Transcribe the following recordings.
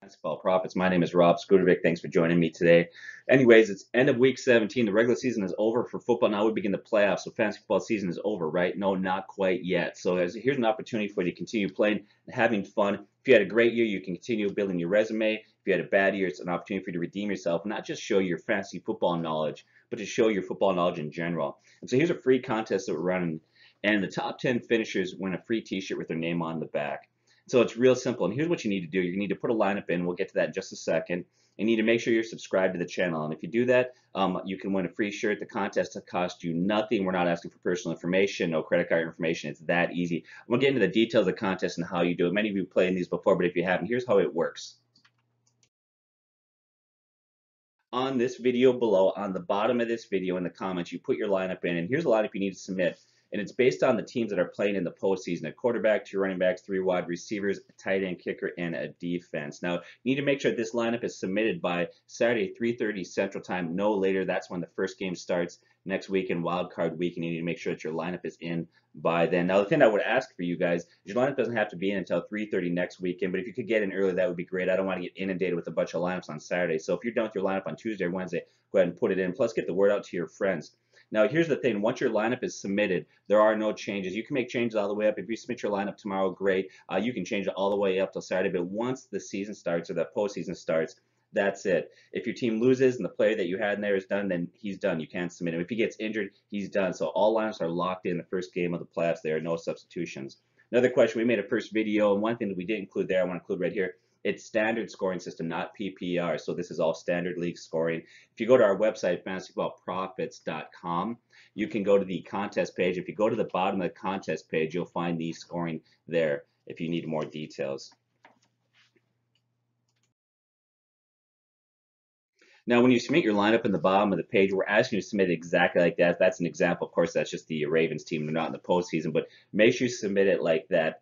Basketball Profits. My name is Rob Skutovic. Thanks for joining me today. Anyways, it's end of week 17. The regular season is over for football. Now we begin the playoffs. So fantasy football season is over, right? No, not quite yet. So here's an opportunity for you to continue playing and having fun. If you had a great year, you can continue building your resume. If you had a bad year, it's an opportunity for you to redeem yourself, not just show your fantasy football knowledge, but to show your football knowledge in general. And so here's a free contest that we're running, and the top 10 finishers win a free T-shirt with their name on the back. So it's real simple. And here's what you need to do. You need to put a lineup in. We'll get to that in just a second. You need to make sure you're subscribed to the channel. And if you do that, you can win a free shirt. The contest costs you nothing. We're not asking for personal information, no credit card information. It's that easy. I'm going to get into the details of the contest and how you do it. Many of you have played in these before, but if you haven't, here's how it works. On this video below, on the bottom of this video in the comments, you put your lineup in, and here's a lineup you need to submit. And it's based on the teams that are playing in the postseason: a quarterback, two running backs, three wide receivers, a tight end, kicker, and a defense. Now, you need to make sure this lineup is submitted by Saturday, 3:30 Central Time, no later. That's when the first game starts next week in Wild Card Week, and you need to make sure that your lineup is in by then. Now, the thing I would ask for you guys, your lineup doesn't have to be in until 3:30 next weekend, but if you could get in early, that would be great. I don't want to get inundated with a bunch of lineups on Saturday. So if you're done with your lineup on Tuesday or Wednesday, go ahead and put it in. Plus, get the word out to your friends. Now, here's the thing. Once your lineup is submitted, there are no changes. You can make changes all the way up. If you submit your lineup tomorrow, great. You can change it all the way up till Saturday. But once the season starts or the postseason starts, that's it. If your team loses and the player that you had in there is done, then he's done. You can't submit him. If he gets injured, he's done. So all lineups are locked in the first game of the playoffs. There are no substitutions. Another question, we made a first video, and one thing that we didn't include there, I want to include right here. It's standard scoring system, not PPR. So this is all standard league scoring. If you go to our website, fantasyfootballprofits.com, you can go to the contest page. If you go to the bottom of the contest page, you'll find the scoring there if you need more details. Now, when you submit your lineup in the bottom of the page, we're asking you to submit it exactly like that. That's an example. Of course, that's just the Ravens team. They're not in the postseason, but make sure you submit it like that,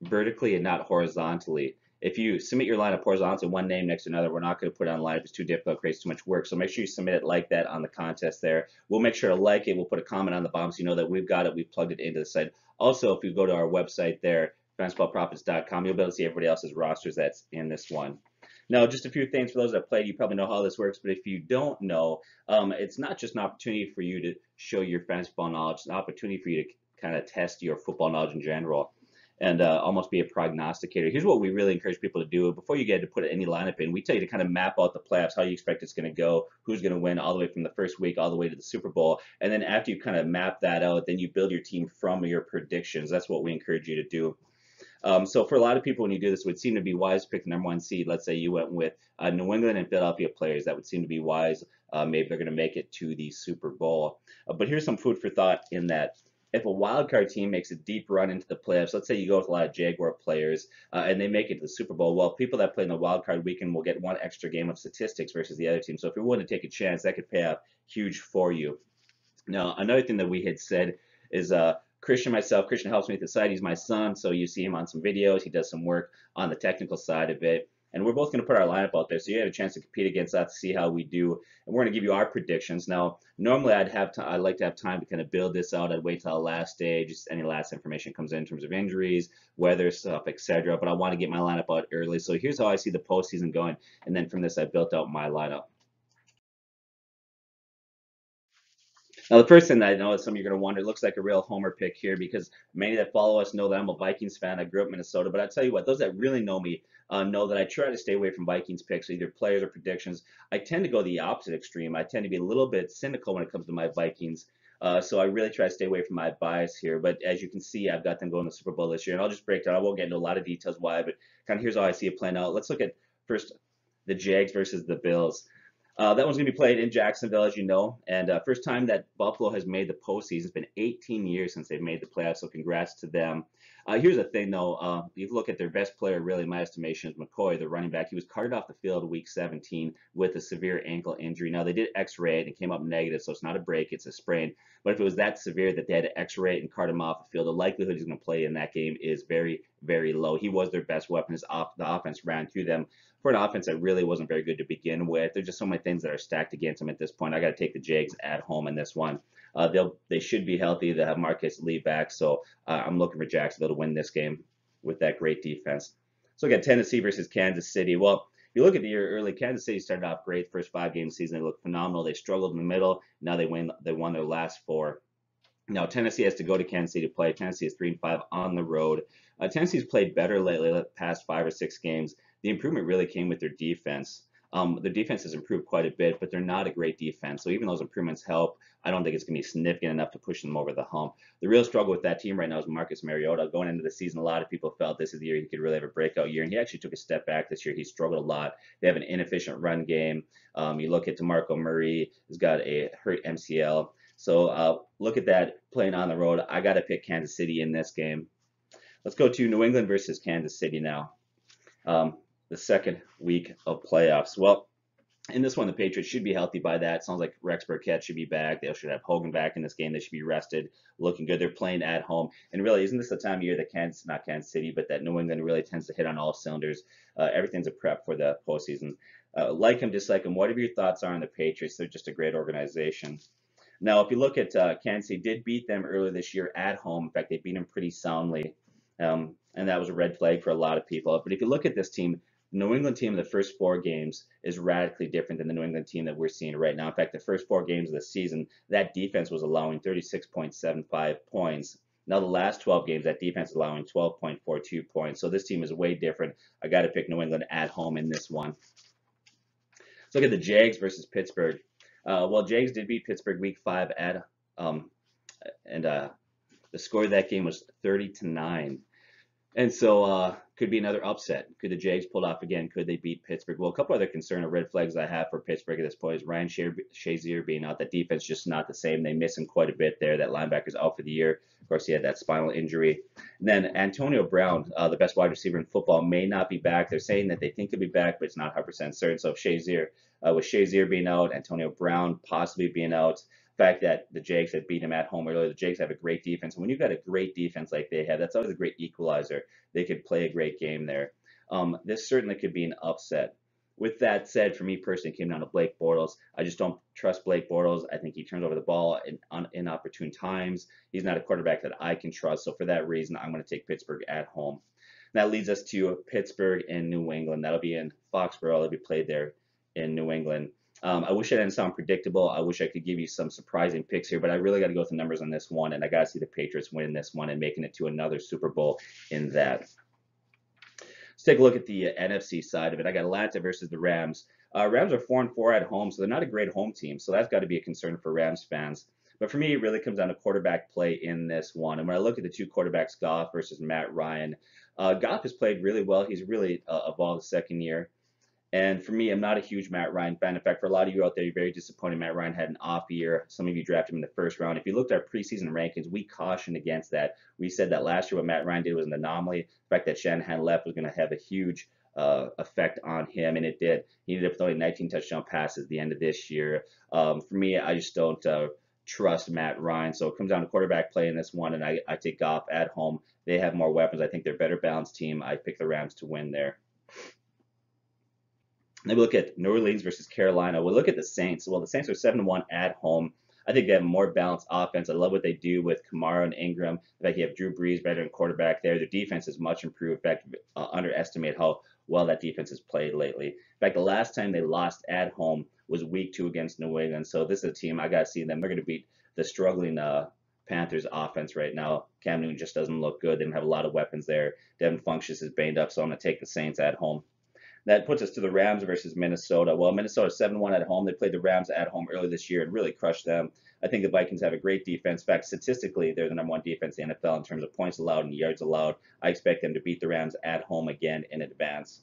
vertically and not horizontally. If you submit your lineup horizontally, one name next to another, we're not going to put it on lineup. It's too difficult, creates too much work. So make sure you submit it like that on the contest there. We'll make sure to like it. We'll put a comment on the bottom so you know that we've got it. We've plugged it into the site. Also, if you go to our website there, fantasyfootballprofits.com, you'll be able to see everybody else's rosters that's in this one. Now, just a few things for those that played. You probably know how this works, but if you don't know, it's not just an opportunity for you to show your fantasy football knowledge. It's an opportunity for you to kind of test your football knowledge in general and almost be a prognosticator. Here's what we really encourage people to do. Before you get to put any lineup in, we tell you to kind of map out the playoffs, how you expect it's going to go, who's going to win all the way from the first week all the way to the Super Bowl. And then after you kind of map that out, then you build your team from your predictions. That's what we encourage you to do. So for a lot of people, when you do this, it would seem to be wise to pick the number one seed. Let's say you went with New England and Philadelphia players. That would seem to be wise. Maybe they're going to make it to the Super Bowl. But here's some food for thought in that. If a wild card team makes a deep run into the playoffs, let's say you go with a lot of Jaguar players and they make it to the Super Bowl, well, people that play in the wild card weekend will get one extra game of statistics versus the other team. So if you're willing to take a chance, that could pay off huge for you. Now, another thing that we had said is Christian helps me with the site. He's my son, so you see him on some videos. He does some work on the technical side of it. And we're both going to put our lineup out there, so you have a chance to compete against that to see how we do. And we're going to give you our predictions. Now, normally I'd like to have time to kind of build this out. I'd wait till the last day, just any last information comes in terms of injuries, weather stuff, etc. But I want to get my lineup out early. So here's how I see the postseason going. And then from this, I built out my lineup. Now, the first thing that I know is some of you are going to wonder, it looks like a real homer pick here because many that follow us know that I'm a Vikings fan. I grew up in Minnesota, but I tell you what, those that really know me know that I try to stay away from Vikings picks, either players or predictions. I tend to go the opposite extreme. I tend to be a little bit cynical when it comes to my Vikings. So I really try to stay away from my bias here. But as you can see, I've got them going to the Super Bowl this year, and I'll just break down. I won't get into a lot of details why, but kind of here's how I see it playing out. Let's look at first the Jags versus the Bills. That one's going to be played in Jacksonville, as you know, and first time that Buffalo has made the postseason. It's been 18 years since they've made the playoffs, so congrats to them. Here's the thing, though. If you look at their best player, really, in my estimation, is McCoy, the running back. He was carted off the field week 17 with a severe ankle injury. Now, they did x-ray it, and it came up negative, so it's not a break, it's a sprain. But if it was that severe that they had to x-ray it and cart him off the field, the likelihood he's going to play in that game is very, very low. He was their best weapon. The offense ran through them for an offense that really wasn't very good to begin with. There's just so many things that are stacked against them at this point. I got to take the Jags at home in this one. They should be healthy. They have Marcus Lee back, so I'm looking for Jacksonville to win this game with that great defense. So again, Tennessee versus Kansas City. Well, if you look at the year early, Kansas City started off great. First 5 game season, they looked phenomenal. They struggled in the middle. Now they win. They won their last 4. Now Tennessee has to go to Kansas City to play. Tennessee is 3-5 on the road. Tennessee's played better lately, the past 5 or 6 games. The improvement really came with their defense. Their defense has improved quite a bit, but they're not a great defense. So even those improvements help. I don't think it's going to be significant enough to push them over the hump. The real struggle with that team right now is Marcus Mariota. Going into the season, a lot of people felt this is the year he could really have a breakout year, and he actually took a step back this year. He struggled a lot. They have an inefficient run game. You look at DeMarco Murray, who's got a hurt MCL. So look at that playing on the road. I got to pick Kansas City in this game. Let's go to New England versus Kansas City now. The second week of playoffs. Well, in this one, the Patriots should be healthy by that. Sounds like Rex Burkhead should be back. They should have Hogan back in this game. They should be rested, looking good. They're playing at home. And really, isn't this the time of year that not Kansas City, but that New England really tends to hit on all cylinders? Everything's a prep for the postseason. Like him, dislike him, whatever your thoughts are on the Patriots, they're just a great organization. Now, if you look at Kansas City, did beat them earlier this year at home. In fact, they beat them pretty soundly. And that was a red flag for a lot of people. But if you look at this team, the New England team in the first 4 games is radically different than the New England team that we're seeing right now. In fact, the first 4 games of the season, that defense was allowing 36.75 points. Now, the last 12 games, that defense is allowing 12.42 points. So this team is way different. I got to pick New England at home in this one. Let's look at the Jags versus Pittsburgh. Well, Jags did beat Pittsburgh week 5 at and the score of that game was 30-9. And so could be another upset. Could the Jags pull it off again? Could they beat Pittsburgh? Well, a couple other concern or red flags I have for Pittsburgh at this point is Ryan Shazier being out. That defense just not the same. They miss him quite a bit there. That linebacker's out for the year. Of course, he had that spinal injury. And then Antonio Brown, the best wide receiver in football, may not be back. They're saying that they think he'll be back, but it's not 100% certain. So if with Shazier being out, Antonio Brown possibly being out, the fact that the Jags had beat him at home earlier, the Jags have a great defense. And when you've got a great defense like they have, that's always a great equalizer. They could play a great game there. This certainly could be an upset. With that said, for me personally, it came down to Blake Bortles. I just don't trust Blake Bortles. I think he turns over the ball in inopportune times. He's not a quarterback that I can trust. So for that reason, I'm going to take Pittsburgh at home. And that leads us to Pittsburgh and New England. That'll be in Foxborough. It'll be played there in New England. I wish I didn't sound predictable. I wish I could give you some surprising picks here, but I really got to go with the numbers on this one, and I got to see the Patriots win this one and making it to another Super Bowl in that. Let's take a look at the NFC side of it. I got Atlanta versus the Rams. Rams are 4-4 at home, so they're not a great home team, so that's got to be a concern for Rams fans. But for me, it really comes down to quarterback play in this one. And when I look at the 2 quarterbacks, Goff versus Matt Ryan, Goff has played really well. He's really evolved the second year. And for me, I'm not a huge Matt Ryan fan. In fact, for a lot of you out there, you're very disappointed Matt Ryan had an off year. Some of you drafted him in the first round. If you looked at our preseason rankings, we cautioned against that. We said that last year what Matt Ryan did was an anomaly. The fact that Shanahan left was going to have a huge effect on him, and it did. He ended up throwing 19 touchdown passes at the end of this year. For me, I just don't trust Matt Ryan. So it comes down to quarterback play in this one, and I take Goff at home. They have more weapons. I think they're a better balanced team. I pick the Rams to win there. Then we look at New Orleans versus Carolina. We'll look at the Saints. Well, the Saints are 7-1 at home. I think they have a more balanced offense. I love what they do with Kamara and Ingram. In fact, you have Drew Brees, veteran quarterback there. Their defense is much improved. In fact, underestimate how well that defense has played lately. In fact, the last time they lost at home was week 2 against New England. So this is a team I got to see them. They're going to beat the struggling Panthers offense right now. Cam Newton just doesn't look good. They don't have a lot of weapons there. Devin Funchess is banged up, so I'm going to take the Saints at home. That puts us to the Rams versus Minnesota. Well, Minnesota 7-1 at home. They played the Rams at home earlier this year and really crushed them. I think the Vikings have a great defense. In fact, statistically, they're the #1 defense in the NFL in terms of points allowed and yards allowed. I expect them to beat the Rams at home again in advance.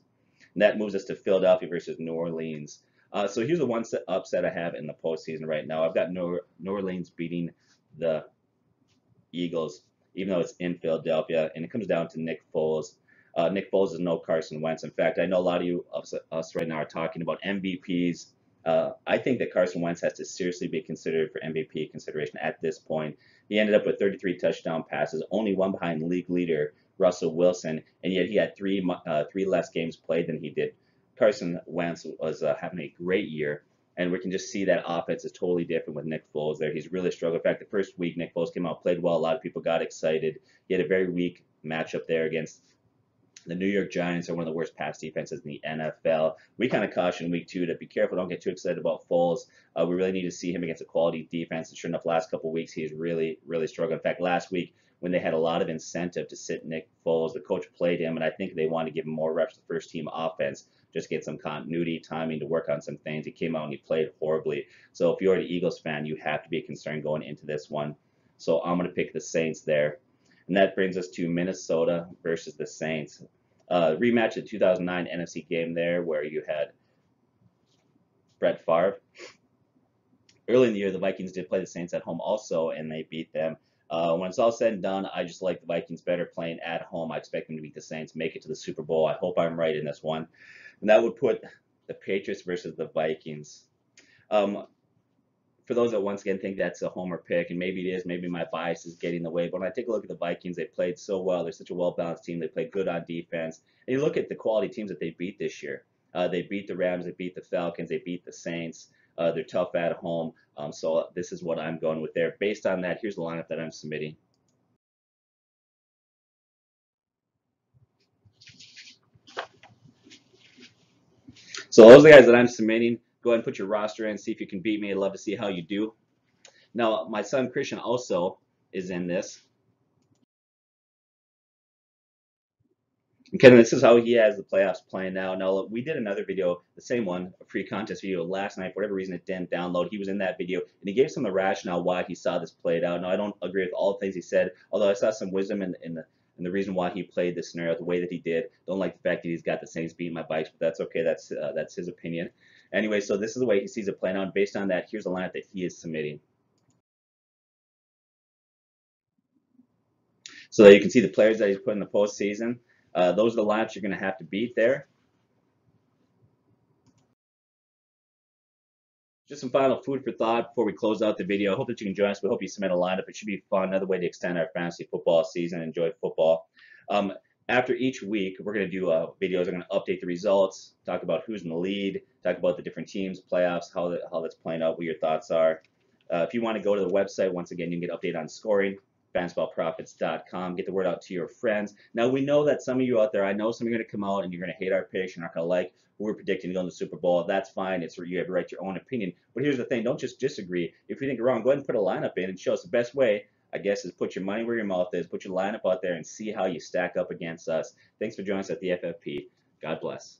And that moves us to Philadelphia versus New Orleans. So here's the one upset I have in the postseason right now. I've got New Orleans beating the Eagles, even though it's in Philadelphia, and it comes down to Nick Foles. Nick Foles is no Carson Wentz. In fact, I know a lot of you, us right now, are talking about MVPs. I think that Carson Wentz has to seriously be considered for MVP consideration at this point. He ended up with 33 touchdown passes, only one behind league leader Russell Wilson, and yet he had three less games played than he did. Carson Wentz was having a great year, and we can just see that offense is totally different with Nick Foles there. He's really struggled. In fact, the first week Nick Foles came out, played well. A lot of people got excited. He had a very weak matchup there against The New York Giants are one of the worst pass defenses in the NFL. We kind of cautioned week 2 to be careful, don't get too excited about Foles. We really need to see him against a quality defense. And sure enough, last couple of weeks, he's really, really struggled. In fact, last week, when they had a lot of incentive to sit Nick Foles, the coach played him, and I think they wanted to give him more reps to the first team offense, just get some continuity, timing to work on some things. He came out and he played horribly. So if you're an Eagles fan, you have to be concerned going into this one. So I'm going to pick the Saints there. And that brings us to Minnesota versus the Saints. Rematch the 2009 NFC game there where you had Brett Favre. Early in the year, the Vikings did play the Saints at home also, and they beat them. When it's all said and done, I just like the Vikings better playing at home. I expect them to beat the Saints, make it to the Super Bowl. I hope I'm right in this one. And that would put the Patriots versus the Vikings. For those that once again think that's a homer pick, and maybe it is, maybe my bias is getting in the way, but when I take a look at the Vikings, they played so well. They're such a well-balanced team. They played good on defense. And you look at the quality teams that they beat this year. They beat the Rams, they beat the Falcons, they beat the Saints. They're tough at home. So this is what I'm going with there. Based on that, here's the lineup that I'm submitting. So those are the guys that I'm submitting. Go ahead and put your roster in, see if you can beat me. I'd love to see how you do. Now, my son Christian also is in this. Okay, this is how he has the playoffs playing now. Now, we did another video, the same one, a free contest video last night. For whatever reason, it didn't download. He was in that video, and he gave some of the rationale why he saw this played out. Now, I don't agree with all the things he said, although I saw some wisdom in the reason why he played this scenario the way that he did. Don't like the fact that he's got the Saints beating my bikes, but that's okay. That's his opinion. Anyway, so this is the way he sees it playing out. And based on that, here's the lineup that he is submitting. So that you can see the players that he's put in the postseason. Those are the lineups you're going to have to beat there. Just some final food for thought before we close out the video. I hope that you can join us. We hope you submit a lineup. It should be fun. Another way to extend our fantasy football season and enjoy football. After each week, we're going to do videos. I'm going to update the results, talk about who's in the lead, talk about the different teams, playoffs, how that's playing out, what your thoughts are. If you want to go to the website, once again, you can get updated on scoring, fantasyfootballprofits.com. Get the word out to your friends. Now, we know that some of you out there, I know some of you are going to come out and you're going to hate our picks. You're not going to like who we're predicting to go in the Super Bowl. That's fine. It's you have to write your own opinion. But here's the thing. Don't just disagree. If you think you're wrong, go ahead and put a lineup in and show us the best way, I guess, is put your money where your mouth is, put your lineup out there and see how you stack up against us. Thanks for joining us at the FFP. God bless.